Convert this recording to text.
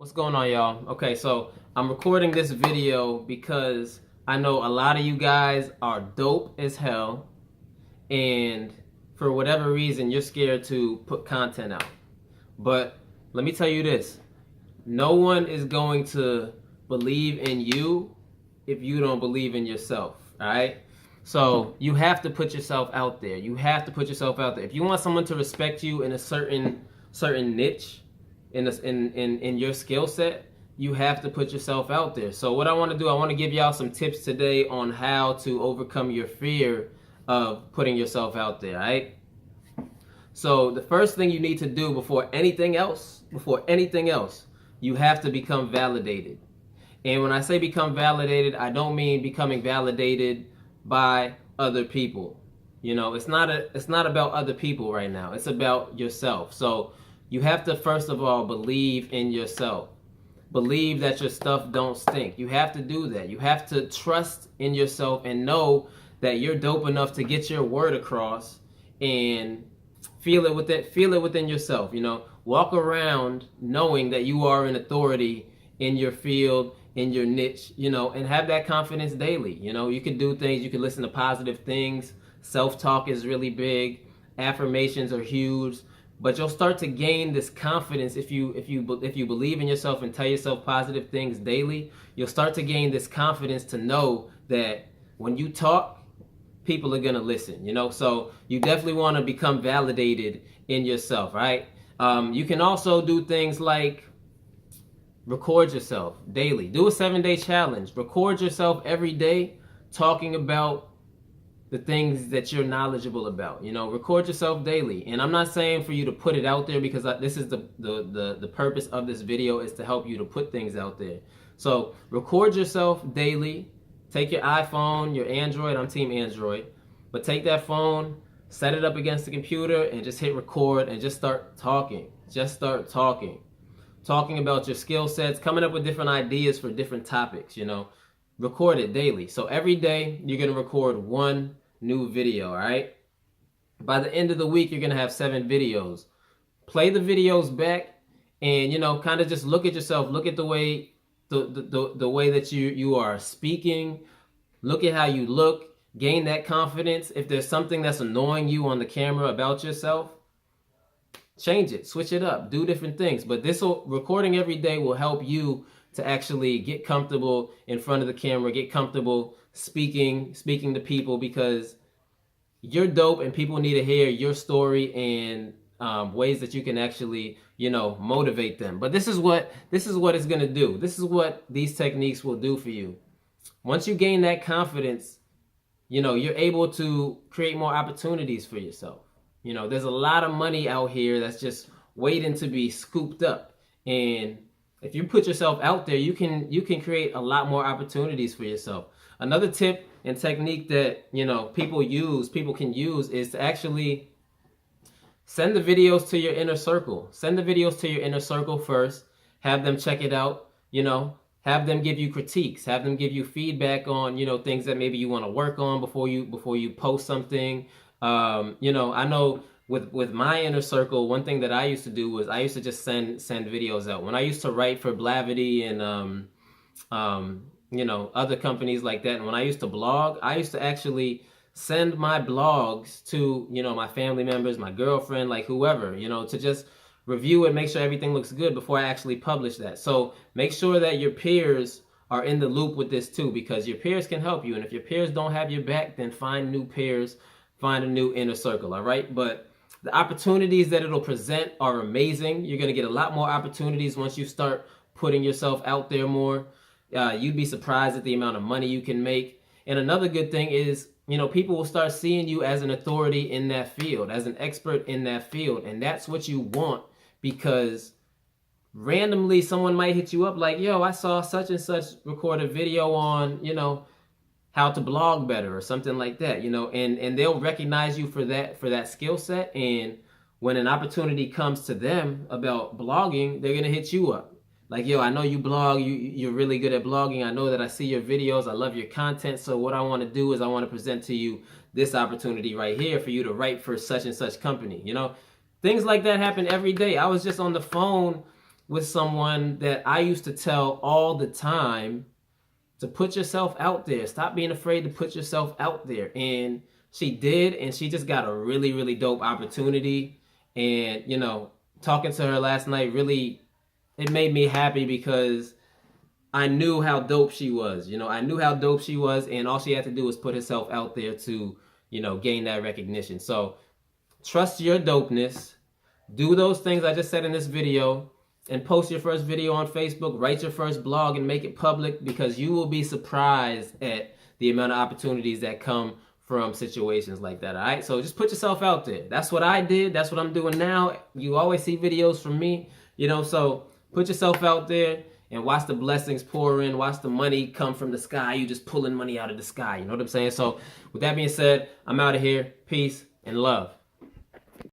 What's going on, y'all? Okay, so I'm recording this video because I know a lot of you guys are dope as hell, and for whatever reason, you're scared to put content out. But let me tell you this, no one is going to believe in you if you don't believe in yourself, all right? So you have to put yourself out there. You have to put yourself out there. If you want someone to respect you in a certain niche, in your skill set, you have to put yourself out there. So what I want to do, I want to give y'all some tips today on how to overcome your fear of putting yourself out there, right? So the first thing you need to do before anything else, you have to become validated. And when I say become validated, I don't mean becoming validated by other people. You know, it's not about other people right now. It's about yourself. So you have to first of all believe in yourself. Believe that your stuff don't stink. You have to do that. You have to trust in yourself and know that you're dope enough to get your word across, and feel it within yourself. You know, walk around knowing that you are an authority in your field, in your niche, you know, and have that confidence daily. You know, you can do things, you can listen to positive things. Self-talk is really big. Affirmations are huge. But you'll start to gain this confidence if you believe in yourself and tell yourself positive things daily. You'll start to gain this confidence to know that when you talk, people are gonna listen. You know, so you definitely want to become validated in yourself, right? You can also do things like record yourself daily. Do a 7-day challenge. Record yourself every day talking about the things that you're knowledgeable about. You know, record yourself daily. And I'm not saying for you to put it out there, because this is the purpose of this video, is to help you to put things out there. So record yourself daily. Take your iPhone, your Android, I'm team Android, but take that phone, set it up against the computer, and just hit record and just start talking. Just start talking. Talking about your skill sets, coming up with different ideas for different topics, you know. Record it daily. So every day you're gonna record one new video, all right? By the end of the week, you're gonna have 7 videos. Play the videos back, and you know, kind of just look at yourself. Look at the way the way that you are speaking. Look at how you look. Gain that confidence. If there's something that's annoying you on the camera about yourself, change it, switch it up, do different things. But recording every day will help you to actually get comfortable in front of the camera, get comfortable speaking to people, because you're dope and people need to hear your story and ways that you can actually, you know, motivate them. But this is what it's gonna do. This is what these techniques will do for you. Once you gain that confidence, you know, you're able to create more opportunities for yourself. You know, there's a lot of money out here that's just waiting to be scooped up. And if you put yourself out there, you can create a lot more opportunities for yourself. Another tip and technique that, you know, people can use is to actually send the videos to your inner circle. Send the videos to your inner circle first. Have them check it out, you know. Have them give you critiques. Have them give you feedback on, you know, things that maybe you want to work on before you post something. You know, I know with my inner circle, one thing that I used to do was I used to just send videos out. When I used to write for Blavity and you know, other companies like that, and when I used to blog, I used to actually send my blogs to, you know, my family members, my girlfriend, like whoever, you know, to just review it, make sure everything looks good before I actually publish that. So make sure that your peers are in the loop with this too, because your peers can help you. And if your peers don't have your back, then find new peers, find a new inner circle, all right? But the opportunities that it'll present are amazing. You're gonna get a lot more opportunities once you start putting yourself out there more. You'd be surprised at the amount of money you can make. And another good thing is, you know, people will start seeing you as an authority in that field, as an expert in that field. And that's what you want, because randomly someone might hit you up like, yo, I saw such and such record a video on, you know, how to blog better or something like that, you know, and they'll recognize you for that skill set. And when an opportunity comes to them about blogging, they're gonna hit you up. Like, yo, I know you blog, you're really good at blogging. I know that I see your videos, I love your content. So what I want to do is I want to present to you this opportunity right here for you to write for such and such company, you know. Things like that happen every day. I was just on the phone with someone that I used to tell all the time to put yourself out there. Stop being afraid to put yourself out there. And she did, and she just got a really, really dope opportunity. And, you know, talking to her last night really, it made me happy because I knew how dope she was. You know, I knew how dope she was, and all she had to do was put herself out there to, you know, gain that recognition. So trust your dopeness. Do those things I just said in this video, and post your first video on Facebook, write your first blog and make it public, because you will be surprised at the amount of opportunities that come from situations like that. All right, so just put yourself out there. That's what I did. That's what I'm doing now. You always see videos from me, you know, so put yourself out there and watch the blessings pour in. Watch the money come from the sky. You just pulling money out of the sky. You know what I'm saying? So with that being said, I'm out of here. Peace and love.